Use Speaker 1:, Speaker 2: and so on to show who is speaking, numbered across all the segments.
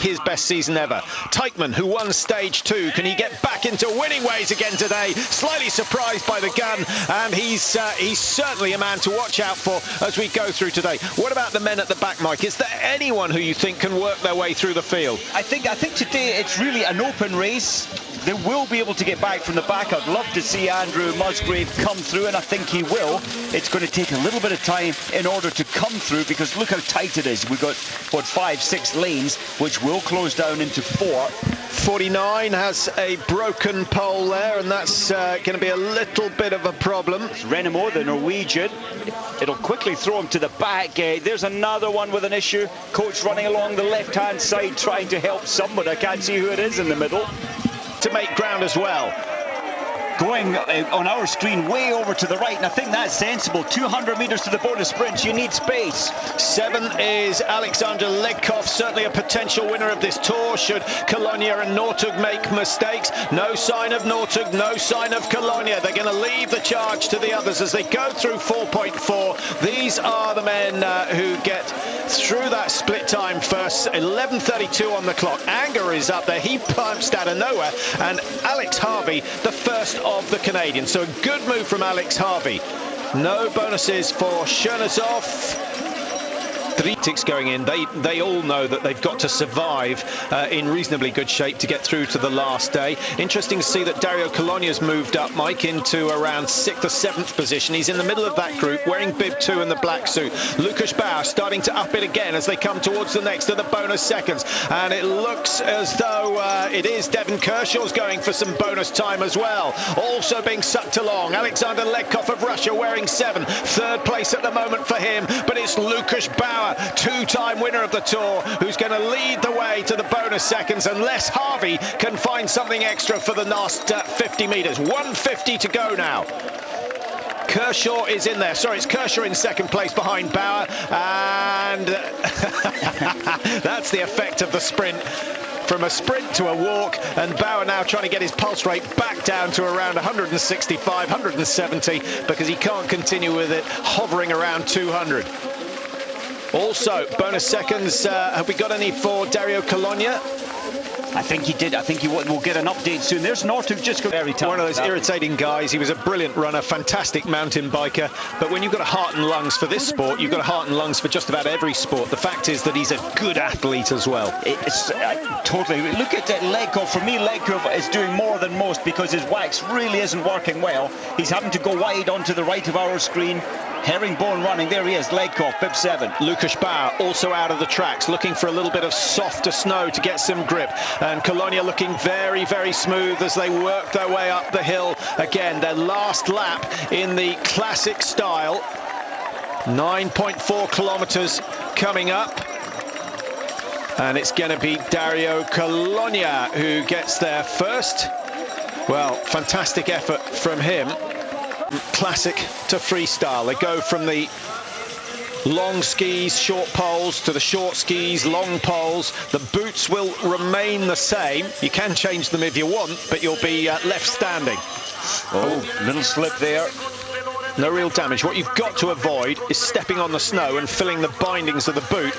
Speaker 1: his best season ever. Teichmann, who won stage 2, can he get back into winning ways again today? Slightly surprised by the gun, and he's certainly a man to watch out for as we go through today. What about the men at the back, Mike? Is there anyone who you think can work their way through the field?
Speaker 2: I think today it's really an open race. They will be able to get back from the back. I'd love to see Andrew Musgrave come through, and I think he will. It's going to take a little bit of time in order to come through, because look how tight it is. We've got, what, 5-6 lanes, which will close down into 4.
Speaker 1: 49 has a broken pole there, and that's going to be a little bit of a problem.
Speaker 2: Renemo, the Norwegian, it'll quickly throw him to the back. There's another one with an issue. Coach running along the left-hand side trying to help someone. I can't see who it is in the middle.
Speaker 1: To make ground as well.
Speaker 2: Going on our screen way over to the right, and I think that's sensible. 200 metres to the bonus sprint, you need space.
Speaker 1: 7 is Alexander Legkov, certainly a potential winner of this tour should Colonia and Northug make mistakes. No sign of Northug, no sign of Colonia. They're going to leave the charge to the others as they go through 4.4. These are the men who get through that split time first. 11:32 on the clock. Anger is up there, he punched out of nowhere, and Alex Harvey, the first of the Canadians. So a good move from Alex Harvey. No bonuses for Chernozov. Three ticks going in. They all know that they've got to survive in reasonably good shape to get through to the last day. Interesting to see that Dario Colonia's moved up, Mike, into around 6th or 7th position. He's in the middle of that group, wearing bib 2 and the black suit. Lukas Bauer starting to up it again as they come towards the next of the bonus seconds. And it looks as though it is Devon Kershaw's going for some bonus time as well. Also being sucked along, Alexander Legkov of Russia wearing 7. 3rd place at the moment for him, but it's Lukas Bauer, 2-time winner of the Tour, who's going to lead the way to the bonus seconds unless Harvey can find something extra for the last 50 metres. 1:50 to go now. Kershaw is in there. Sorry, it's Kershaw in 2nd place behind Bauer, and that's the effect of the sprint. From a sprint to a walk, and Bauer now trying to get his pulse rate back down to around 165, 170, because he can't continue with it hovering around 200. Also, bonus seconds, have we got any for Dario Colonia?
Speaker 2: I think he did. I think he will get an update soon. There's Northug just got very tough.
Speaker 1: One of those irritating guys. He was a brilliant runner, fantastic mountain biker. But when you've got a heart and lungs for this sport, you've got a heart and lungs for just about every sport. The fact is that he's a good athlete as well.
Speaker 2: Totally. Look at Legkov. For me, Legkov is doing more than most because his wax really isn't working well. He's having to go wide onto the right of our screen. Herringbone running, there he is, Legkov, bib 7.
Speaker 1: Lukas Bauer also out of the tracks, looking for a little bit of softer snow to get some grip. And Colonia looking very, very smooth as they work their way up the hill. Again, their last lap in the classic style. 9.4 kilometres coming up. And it's going to be Dario Colonia who gets there first. Well, fantastic effort from him. Classic to freestyle. They go from the long skis, short poles, to the short skis, long poles. The boots will remain the same. You can change them if you want, but you'll be left standing.
Speaker 2: Oh, little slip there.
Speaker 1: No real damage. What you've got to avoid is stepping on the snow and filling the bindings of the boot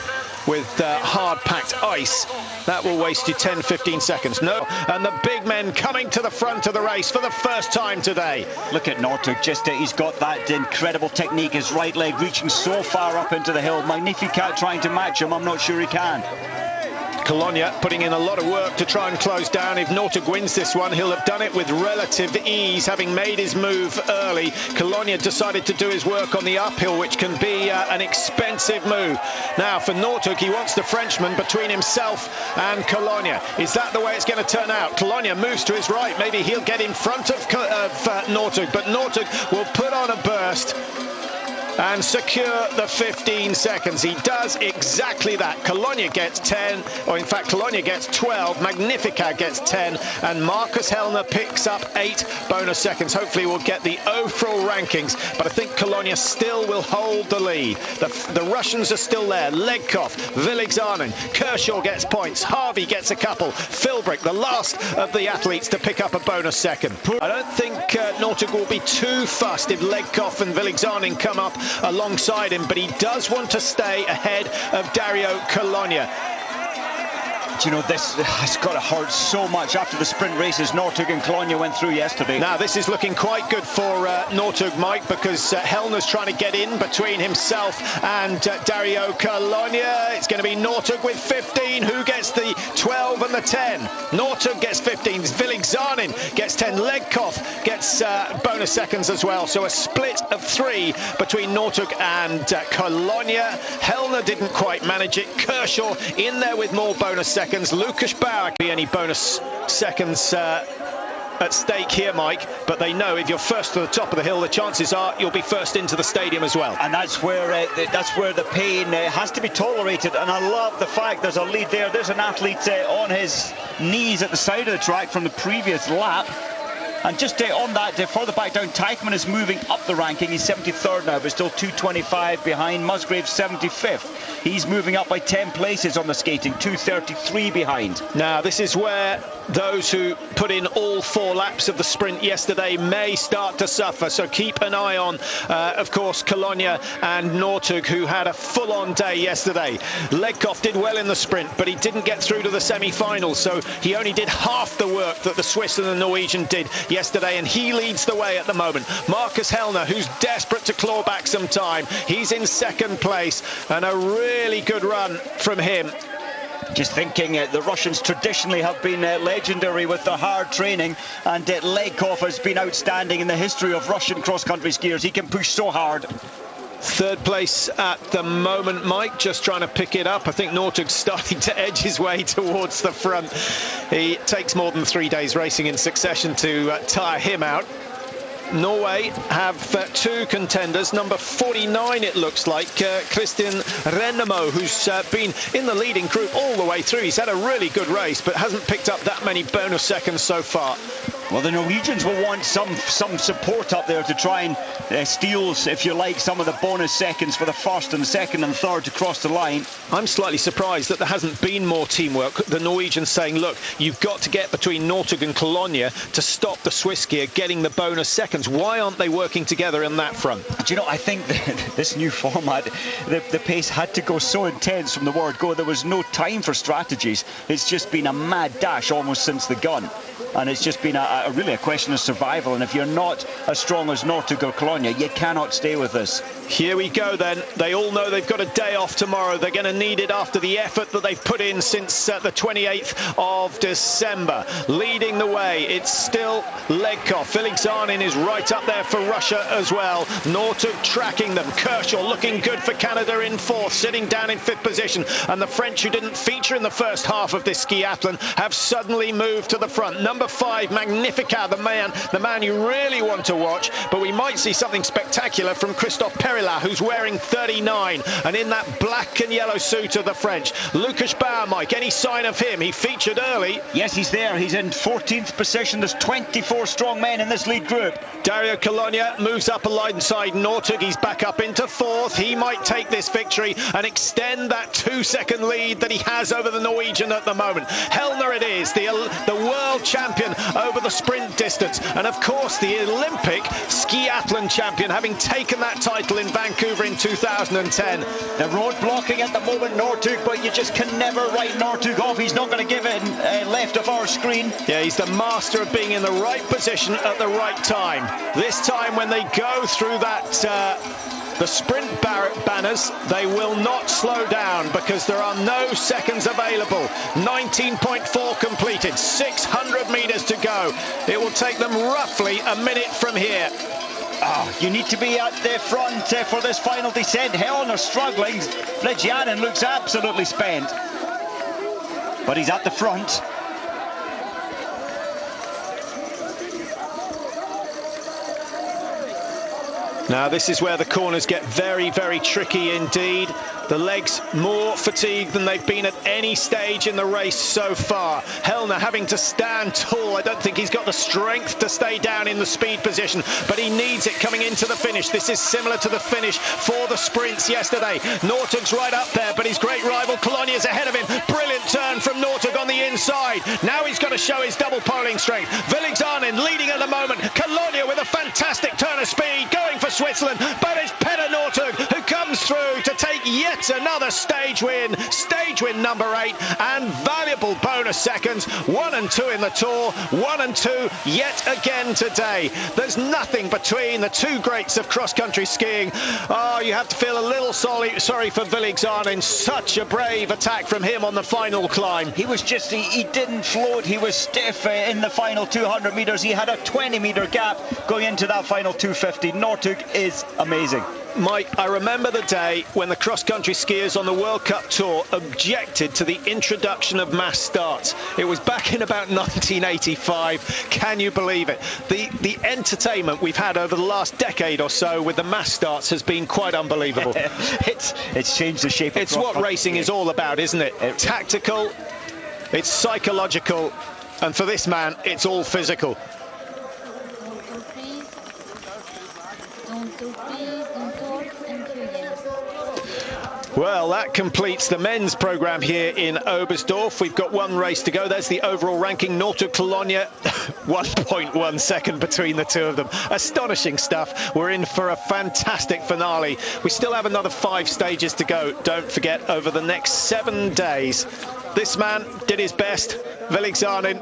Speaker 1: with hard-packed ice. That will waste you 10-15 seconds. No, and the big men coming to the front of the race for the first time today.
Speaker 2: Look at Northug, just he's got that incredible technique, his right leg reaching so far up into the hill. Magnificat trying to match him, I'm not sure he can.
Speaker 1: Colonia putting in a lot of work to try and close down. If Northug wins this one, he'll have done it with relative ease, having made his move early. Colonia decided to do his work on the uphill, which can be an expensive move. Now, for Northug, he wants the Frenchman between himself and Colonia. Is that the way it's going to turn out? Colonia moves to his right. Maybe he'll get in front of Northug, but Northug will put on a burst and secure the 15 seconds. He does exactly that. Colonia gets 10, or in fact Colonia gets 12, Magnificat gets 10, and Marcus Hellner picks up 8 bonus seconds. Hopefully we'll get the overall rankings, but I think Colonia still will hold the lead. The Russians are still there. Legkov, Villigzanen, Kershaw gets points, Harvey gets a couple, Philbrick, the last of the athletes to pick up a bonus second. I don't think Northug will be too fussed if Legkov and Villigzanen come up alongside him, but he does want to stay ahead of Dario Colonia.
Speaker 2: Do you know, this has got to hurt so much after the sprint races Northug and Cologne went through yesterday.
Speaker 1: Now this is looking quite good for Northug, Mike, because Hellner's trying to get in between himself and Dario Cologne. It's going to be Northug with 15. Who gets the 12 and the 10? Northug gets 15. Villigzanin gets 10. Legkov gets bonus seconds as well. So a split of 3 between Northug and Cologne. Hellner didn't quite manage it. Kershaw in there with more bonus seconds. Lucas Bauer be any bonus seconds at stake here, Mike, but they know if you're first to the top of the hill, the chances are you'll be first into the stadium as well.
Speaker 2: And that's where the pain has to be tolerated. And I love the fact there's a lead there. There's an athlete on his knees at the side of the track from the previous lap. And just on that, further back down, Teichmann is moving up the ranking. He's 73rd now, but still 225 behind. Musgrave 75th. He's moving up by 10 places on the skating, 233 behind.
Speaker 1: Now, this is where those who put in all 4 laps of the sprint yesterday may start to suffer. So keep an eye on, of course, Cologne and Northug, who had a full-on day yesterday. Legkov did well in the sprint, but he didn't get through to the semi-finals. So he only did half the work that the Swiss and the Norwegian did yesterday, and he leads the way at the moment. Marcus Hellner, who's desperate to claw back some time, he's in 2nd place, and a really good run from him.
Speaker 2: Just thinking, the Russians traditionally have been legendary with their hard training, and Legkov has been outstanding in the history of Russian cross-country skiers. He can push so hard.
Speaker 1: 3rd place at the moment, Mike, just trying to pick it up. I think Northug's starting to edge his way towards the front. He takes more than 3 days racing in succession to tire him out. Norway have 2 contenders. Number 49, it looks like, Christian Rennemo, who's been in the leading group all the way through. He's had a really good race, but hasn't picked up that many bonus seconds so far.
Speaker 2: Well, the Norwegians will want some support up there to try and steal, if you like, some of the bonus seconds for the 1st and 2nd and 3rd to cross the line. I'm
Speaker 1: slightly surprised that there hasn't been more teamwork. The Norwegians saying, look, you've got to get between Northug and Cologne to stop the Swiss skier getting the bonus seconds. Why aren't they working together on that front?
Speaker 2: Do you know, I think this new format, the pace had to go so intense from the word go. There was no time for strategies. It's just been a mad dash almost since the gun. And it's just been really a question of survival. And if you're not as strong as Northug or Cologne, you cannot stay with this.
Speaker 1: Here we go then. They all know they've got a day off tomorrow. They're going to need it after the effort that they've put in since the 28th of December. Leading the way, it's still Legkov. Villigzanin is right up there for Russia as well. Northug tracking them. Kershaw looking good for Canada in 4th, sitting down in 5th position. And the French, who didn't feature in the first half of this skiathlon, have suddenly moved to the front. Number 5, Magnificat, the man you really want to watch. But we might see something spectacular from Christophe Perila, who's wearing 39, and in that black and yellow suit of the French. Lucas Bauer, Mike, any sign of him? He featured early.
Speaker 2: Yes, he's there. He's in 14th position. There's 24 strong men in this lead group.
Speaker 1: Dario Cologne moves up alongside Northug. He's back up into 4th. He might take this victory and extend that 2-second lead that he has over the Norwegian at the moment. Hellner it is, the world champion over the sprint distance, and of course the Olympic skiathlon champion, having taken that title in Vancouver in 2010.
Speaker 2: The road blocking at the moment, Northug, but you just can never write Northug off. He's not going to give it left of our screen.
Speaker 1: Yeah, he's the master of being in the right position at the right time. This time when they go through that the sprint banners, they will not slow down because there are no seconds available. 19.4 completed, 600 meters to go. It will take them roughly a minute from here.
Speaker 2: You need to be at the front for this final descent. Hellner struggling. Villigzanin looks absolutely spent, but he's at the front.
Speaker 1: Now this is where the corners get very, very tricky indeed. The legs more fatigued than they've been at any stage in the race so far. Hellner having to stand tall. I don't think he's got the strength to stay down in the speed position, but he needs it coming into the finish. This is similar to the finish for the sprints yesterday. Northug's right up there, but his great rival Cologne is ahead of him. Brilliant turn from Northug on the inside. Now he's got to show his double poling strength. Villigzanin leading at the moment. Cologne with a fantastic turn of speed, going for Switzerland, but it's Petter Northug who comes through to take yet That's another stage win number 8, and valuable bonus seconds. 1 and 2 in the Tour, 1 and 2 yet again today. There's nothing between the two greats of cross-country skiing. Oh, you have to feel a little sorry for Felix Arnin. Such a brave attack from him on the final climb.
Speaker 2: He was just, he didn't float. He was stiff in the final 200 metres. He had a 20-metre gap going into that final 250. Northug is amazing.
Speaker 1: Mike, I remember the day when the cross-country skiers on the World Cup Tour objected to the introduction of mass starts. It was back in about 1985. Can you believe it? The entertainment we've had over the last decade or so with the mass starts has been quite unbelievable.
Speaker 2: It's changed the shape of
Speaker 1: It's what racing is all about, isn't it? Tactical, it's psychological, and for this man, it's all physical. Well, that completes the men's programme here in Oberstdorf. We've got one race to go. There's the overall ranking. Northug, Colonia, 1.1 second between the two of them. Astonishing stuff. We're in for a fantastic finale. We still have another 5 stages to go. Don't forget, over the next 7 days, this man did his best. Felix Arnin.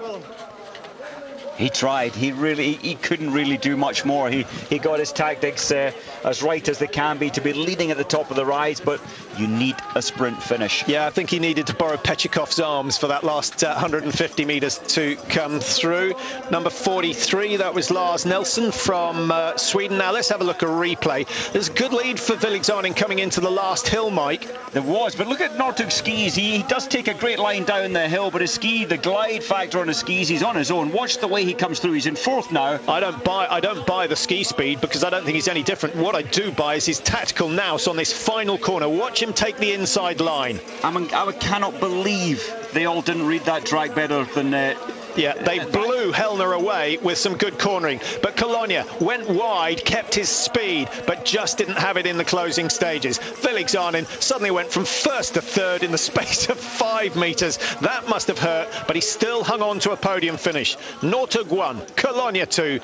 Speaker 2: He tried. He couldn't really do much more. He got his tactics as right as they can be to be leading at the top of the rise, but you need a sprint finish. Yeah, I think he needed to borrow Pechikov's arms for that last 150 metres to come through. Number 43, that was Lars Nelson from Sweden. Now let's have a look at a replay. There's a good lead for Felix Arnin coming into the last hill, Mike. There was, but look at Northug's skis. He does take a great line down the hill, but his ski, the glide factor on his skis, he's on his own. Watch the way he comes through. He's in 4th now. I don't buy the ski speed because I don't think he's any different. What I do buy is his tactical nous on this final corner. Watch him take the inside line. I cannot believe they all didn't read that track better than
Speaker 1: yeah, they blew Hellner away with some good cornering, but Colonia went wide, kept his speed, but just didn't have it in the closing stages. Felix Arnin suddenly went from 1st to 3rd in the space of 5 metres. That must have hurt, but he still hung on to a podium finish. Northug 1, Colonia 2,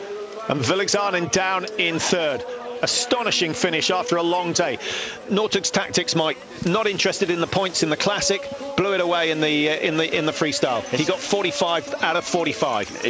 Speaker 1: and Felix Arnin down in 3rd. Astonishing finish after a long day. Northug's tactics, Mike, not interested in the points in the classic, blew it away in the freestyle. He got 45 out of 45.